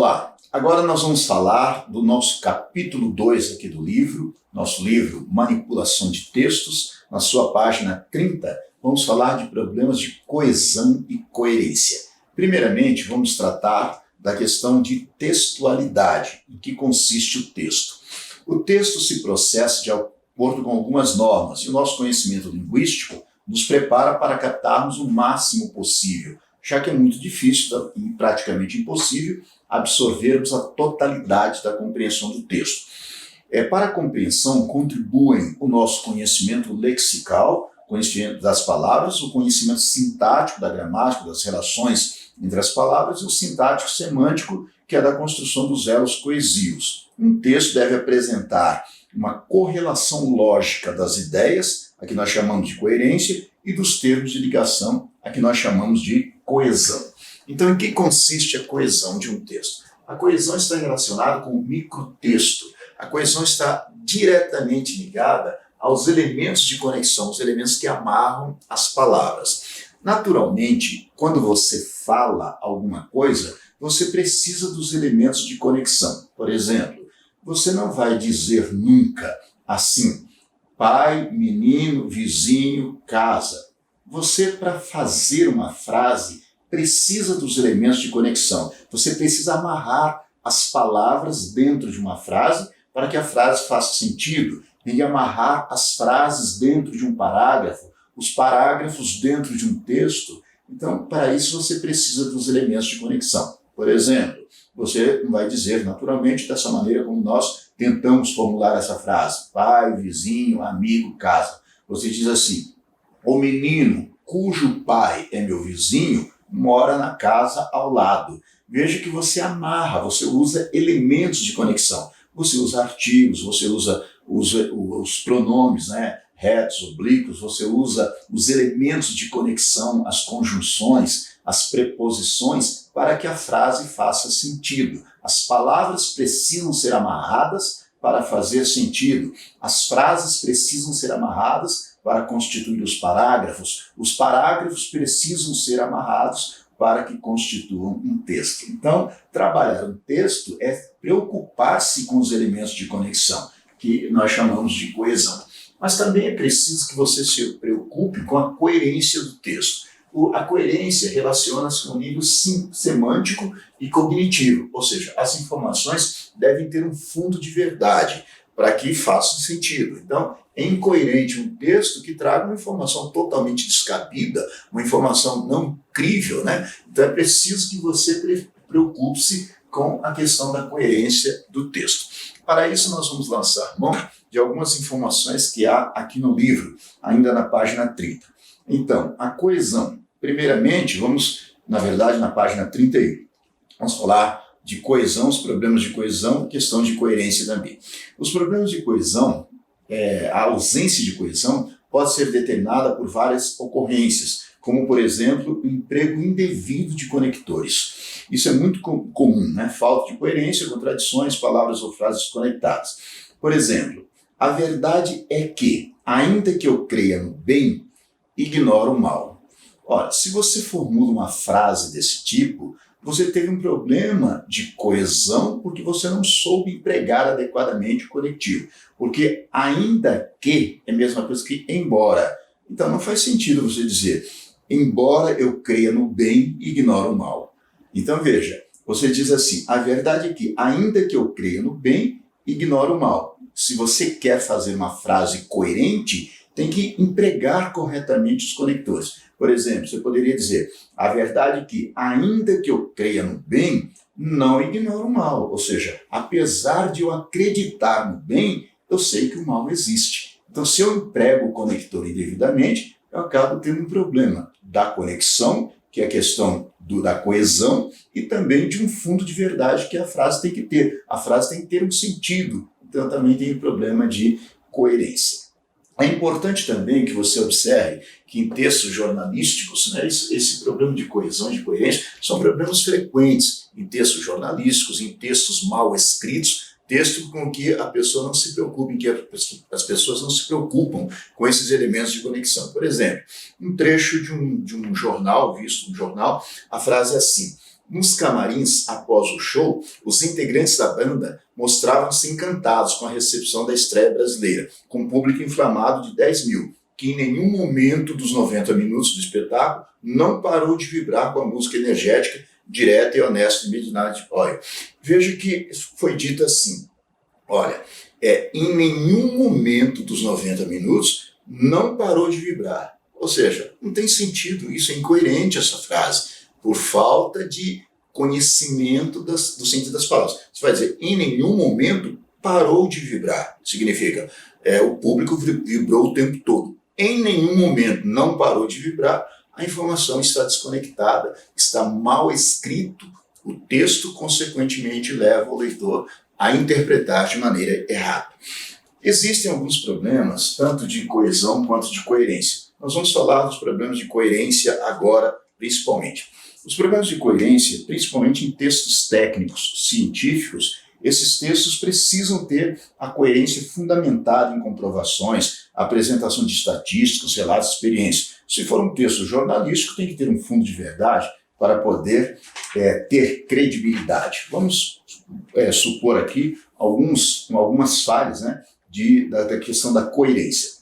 Olá, agora nós vamos falar do nosso capítulo 2 aqui do livro, nosso livro Manipulação de Textos, na sua página 30, vamos falar de problemas de coesão e coerência. Primeiramente, vamos tratar da questão de textualidade, em que consiste o texto. O texto se processa de acordo com algumas normas e o nosso conhecimento linguístico nos prepara para captarmos o máximo possível, já que é muito difícil e praticamente impossível absorvermos a totalidade da compreensão do texto. Para a compreensão contribuem o nosso conhecimento lexical, conhecimento das palavras, o conhecimento sintático da gramática, das relações entre as palavras, e o sintático semântico, que é da construção dos elos coesivos. Um texto deve apresentar uma correlação lógica das ideias, a que nós chamamos de coerência, e dos termos de ligação, a que nós chamamos de coesão. Então, em que consiste a coesão de um texto? A coesão está relacionada com o microtexto. A coesão está diretamente ligada aos elementos de conexão, os elementos que amarram as palavras. Naturalmente, quando você fala alguma coisa, você precisa dos elementos de conexão. Por exemplo, você não vai dizer nunca assim, pai, menino, vizinho, casa. Você, para fazer uma frase, precisa dos elementos de conexão. Você precisa amarrar as palavras dentro de uma frase para que a frase faça sentido. Tem que amarrar as frases dentro de um parágrafo, os parágrafos dentro de um texto. Então, para isso, você precisa dos elementos de conexão. Por exemplo, você não vai dizer naturalmente dessa maneira como nós tentamos formular essa frase. Pai, vizinho, amigo, casa. Você diz assim, o menino cujo pai é meu vizinho mora na casa ao lado. Veja que você amarra, você usa elementos de conexão. Você usa artigos, você usa os pronomes, retos, oblíquos, você usa os elementos de conexão, as conjunções, as preposições, para que a frase faça sentido. As palavras precisam ser amarradas para fazer sentido. As frases precisam ser amarradas para constituir os parágrafos precisam ser amarrados para que constituam um texto. Então, trabalhar um texto é preocupar-se com os elementos de conexão, que nós chamamos de coesão. Mas também é preciso que você se preocupe com a coerência do texto. A coerência relaciona-se com o nível semântico e cognitivo, ou seja, as informações devem ter um fundo de verdade para que faça sentido. Então, é incoerente um texto que traga uma informação totalmente descabida, uma informação não crível, Então, é preciso que você preocupe-se com a questão da coerência do texto. Para isso, nós vamos lançar mão de algumas informações que há aqui no livro, ainda na página 30. Então, a coesão. Primeiramente, na verdade, na página 31, vamos falar de coesão, os problemas de coesão, questão de coerência também. Os problemas de coesão, a ausência de coesão, pode ser determinada por várias ocorrências, como, por exemplo, o emprego indevido de conectores. Isso é muito comum, Falta de coerência, contradições, palavras ou frases conectadas. Por exemplo, a verdade é que, ainda que eu creia no bem, ignoro o mal. Ora, se você formula uma frase desse tipo, você teve um problema de coesão porque você não soube empregar adequadamente o conectivo. Porque ainda que é a mesma coisa que embora. Então não faz sentido você dizer, embora eu creia no bem, ignoro o mal. Então veja, você diz assim, a verdade é que ainda que eu creia no bem, ignoro o mal. Se você quer fazer uma frase coerente, tem que empregar corretamente os conectores. Por exemplo, você poderia dizer, a verdade é que, ainda que eu creia no bem, não ignoro o mal. Ou seja, apesar de eu acreditar no bem, eu sei que o mal existe. Então, se eu emprego o conector indevidamente, eu acabo tendo um problema da conexão, que é a questão da coesão, e também de um fundo de verdade que a frase tem que ter. A frase tem que ter um sentido, então também tem um problema de coerência. É importante também que você observe que em textos jornalísticos, esse problema de coesão e de coerência são problemas frequentes em textos jornalísticos, em textos mal escritos, texto com que a pessoa não se preocupa, em que as pessoas não se preocupam com esses elementos de conexão. Por exemplo, um trecho de um jornal, visto no jornal, a frase é assim, Nos camarins, após o show, os integrantes da banda mostravam-se encantados com a recepção da estreia brasileira, com um público inflamado de 10 mil, que em nenhum momento dos 90 minutos do espetáculo não parou de vibrar com a música energética, direta e honesta de Midnight Oil. Veja que foi dito assim, olha, em nenhum momento dos 90 minutos não parou de vibrar. Ou seja, não tem sentido, isso é incoerente essa frase, por falta de conhecimento do sentido das palavras. Você vai dizer, em nenhum momento parou de vibrar. Significa, o público vibrou o tempo todo. Em nenhum momento não parou de vibrar, a informação está desconectada, está mal escrito, o texto, consequentemente, leva o leitor a interpretar de maneira errada. Existem alguns problemas, tanto de coesão quanto de coerência. Nós vamos falar dos problemas de coerência agora, principalmente. Os problemas de coerência, principalmente em textos técnicos, científicos, esses textos precisam ter a coerência fundamentada em comprovações, apresentação de estatísticas, relatos de experiência. Se for um texto jornalístico, tem que ter um fundo de verdade para poder ter credibilidade. Vamos supor aqui algumas falhas, né, da questão da coerência.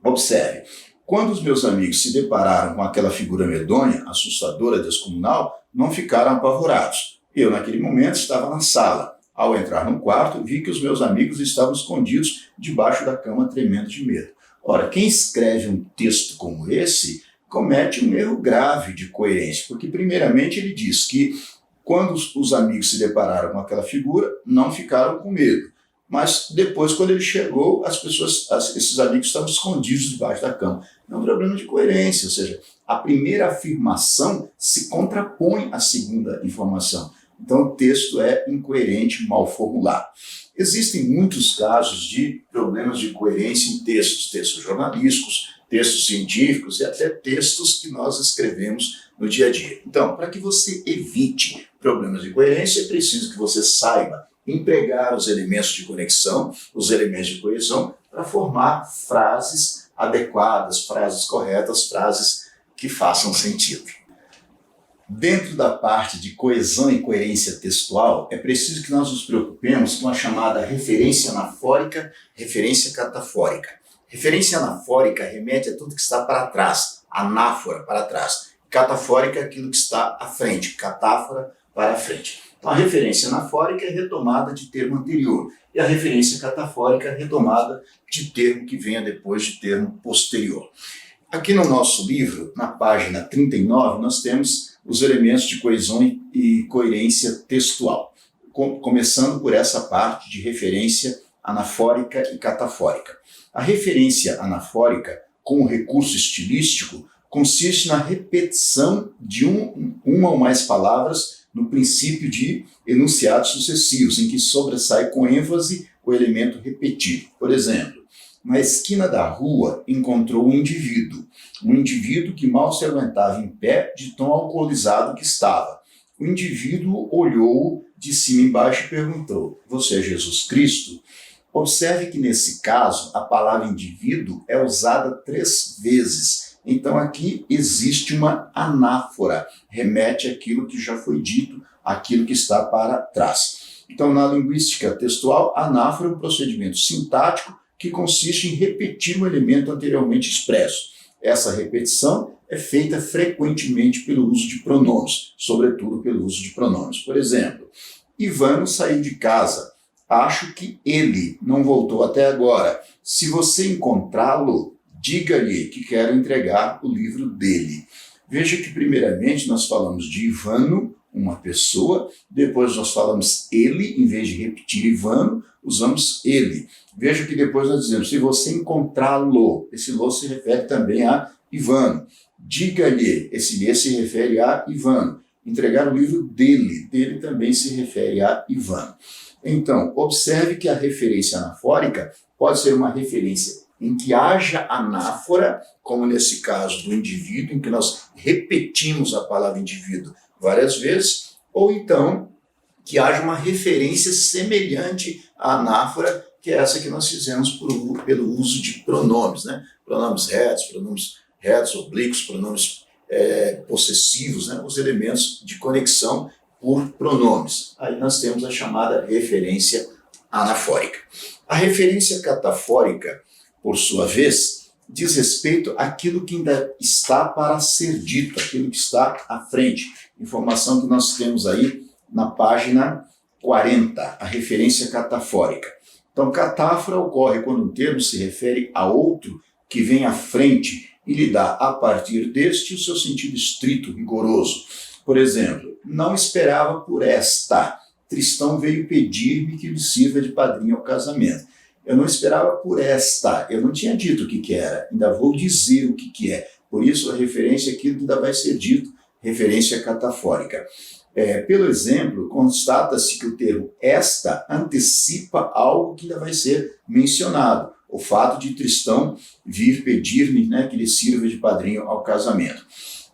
Observe. Quando os meus amigos se depararam com aquela figura medonha, assustadora, descomunal, não ficaram apavorados. Eu, naquele momento, estava na sala. Ao entrar no quarto, vi que os meus amigos estavam escondidos debaixo da cama, tremendo de medo. Ora, quem escreve um texto como esse comete um erro grave de coerência, porque, primeiramente, ele diz que quando os amigos se depararam com aquela figura, não ficaram com medo. Mas depois, quando ele chegou, esses amigos estavam escondidos debaixo da cama. É um problema de coerência, ou seja, a primeira afirmação se contrapõe à segunda informação. Então, o texto é incoerente, mal formulado. Existem muitos casos de problemas de coerência em textos jornalísticos, textos científicos e até textos que nós escrevemos no dia a dia. Então, para que você evite problemas de coerência, é preciso que você saiba empregar os elementos de conexão, os elementos de coesão, para formar frases adequadas, frases corretas, frases que façam sentido. Dentro da parte de coesão e coerência textual, é preciso que nós nos preocupemos com a chamada referência anafórica, referência catafórica. Referência anafórica remete a tudo que está para trás, anáfora para trás. Catafórica é aquilo que está à frente, catáfora para a frente. Então, a referência anafórica é retomada de termo anterior e a referência catafórica é retomada de termo que venha depois de termo posterior. Aqui no nosso livro, na página 39, nós temos os elementos de coesão e coerência textual, começando por essa parte de referência anafórica e catafórica. A referência anafórica, com o recurso estilístico, consiste na repetição de uma ou mais palavras no princípio de enunciados sucessivos, em que sobressai com ênfase o elemento repetido. Por exemplo, na esquina da rua encontrou um indivíduo que mal se aguentava em pé de tão alcoolizado que estava. O indivíduo olhou de cima embaixo e perguntou: "Você é Jesus Cristo?" Observe que nesse caso a palavra indivíduo é usada 3 vezes. Então aqui existe uma anáfora, remete àquilo que já foi dito, àquilo que está para trás. Então, na linguística textual, a anáfora é um procedimento sintático que consiste em repetir o elemento anteriormente expresso. Essa repetição é feita frequentemente pelo uso de pronomes, sobretudo pelo uso de pronomes. Por exemplo, Ivano saiu de casa. Acho que ele não voltou até agora. Se você encontrá-lo, diga-lhe que quero entregar o livro dele. Veja que, primeiramente, nós falamos de Ivano, uma pessoa, depois nós falamos ele, em vez de repetir Ivano, usamos ele. Veja que depois nós dizemos, se você encontrá-lo, esse lo se refere também a Ivano. Diga-lhe, esse lhe se refere a Ivano. Entregar o livro dele também se refere a Ivano. Então, observe que a referência anafórica pode ser uma referência em que haja anáfora, como nesse caso do indivíduo, em que nós repetimos a palavra indivíduo várias vezes, ou então que haja uma referência semelhante à anáfora, que é essa que nós fizemos pelo uso de pronomes, né? Pronomes retos, oblíquos, pronomes possessivos, né? Os elementos de conexão por pronomes. Aí nós temos a chamada referência anafórica. A referência catafórica, por sua vez, diz respeito àquilo que ainda está para ser dito, aquilo que está à frente. Informação que nós temos aí na página 40, a referência catafórica. Então, catáfora ocorre quando um termo se refere a outro que vem à frente e lhe dá, a partir deste, o seu sentido estrito, rigoroso. Por exemplo, não esperava por esta. Tristão veio pedir-me que lhe sirva de padrinho ao casamento. Eu não esperava por esta. Eu não tinha dito o que era. Ainda vou dizer o que é. Por isso, a referência àquilo que ainda vai ser dito, referência catafórica. Pelo exemplo, constata-se que o termo esta antecipa algo que ainda vai ser mencionado. O fato de Tristão vir pedir-me, que lhe sirva de padrinho ao casamento.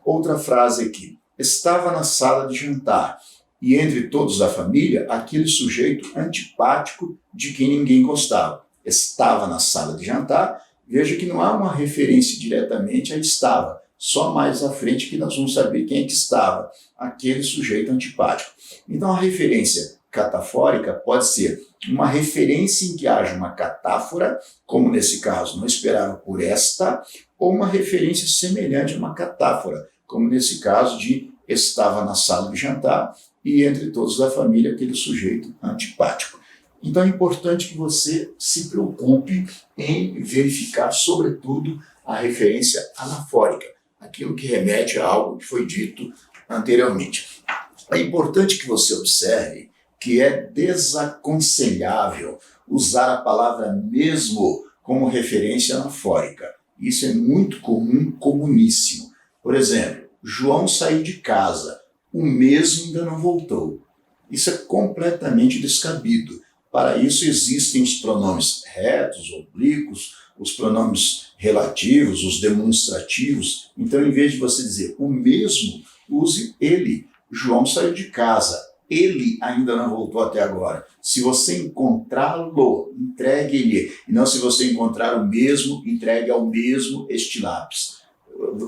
Outra frase aqui. Estava na sala de jantar e entre todos da família, aquele sujeito antipático de quem ninguém gostava. Estava na sala de jantar, veja que não há uma referência diretamente a estava. Só mais à frente que nós vamos saber quem é que estava, aquele sujeito antipático. Então a referência catafórica pode ser uma referência em que haja uma catáfora, como nesse caso, não esperava por esta, ou uma referência semelhante a uma catáfora, como nesse caso de estava na sala de jantar e entre todos da família aquele sujeito antipático. Então é importante que você se preocupe em verificar, sobretudo, a referência anafórica, aquilo que remete a algo que foi dito anteriormente. É importante que você observe que é desaconselhável usar a palavra mesmo como referência anafórica. Isso é muito comum, comuníssimo. Por exemplo, João saiu de casa, o mesmo ainda não voltou. Isso é completamente descabido. Para isso existem os pronomes retos, oblíquos, os pronomes relativos, os demonstrativos. Então, em vez de você dizer o mesmo, use ele. João saiu de casa, ele ainda não voltou até agora. Se você encontrá-lo, entregue-lhe. E não se você encontrar o mesmo, entregue ao mesmo este lápis.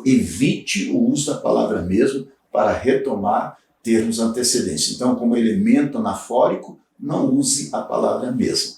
Evite o uso da palavra mesmo para retomar termos antecedentes. Então, como elemento anafórico, não use a palavra mesmo.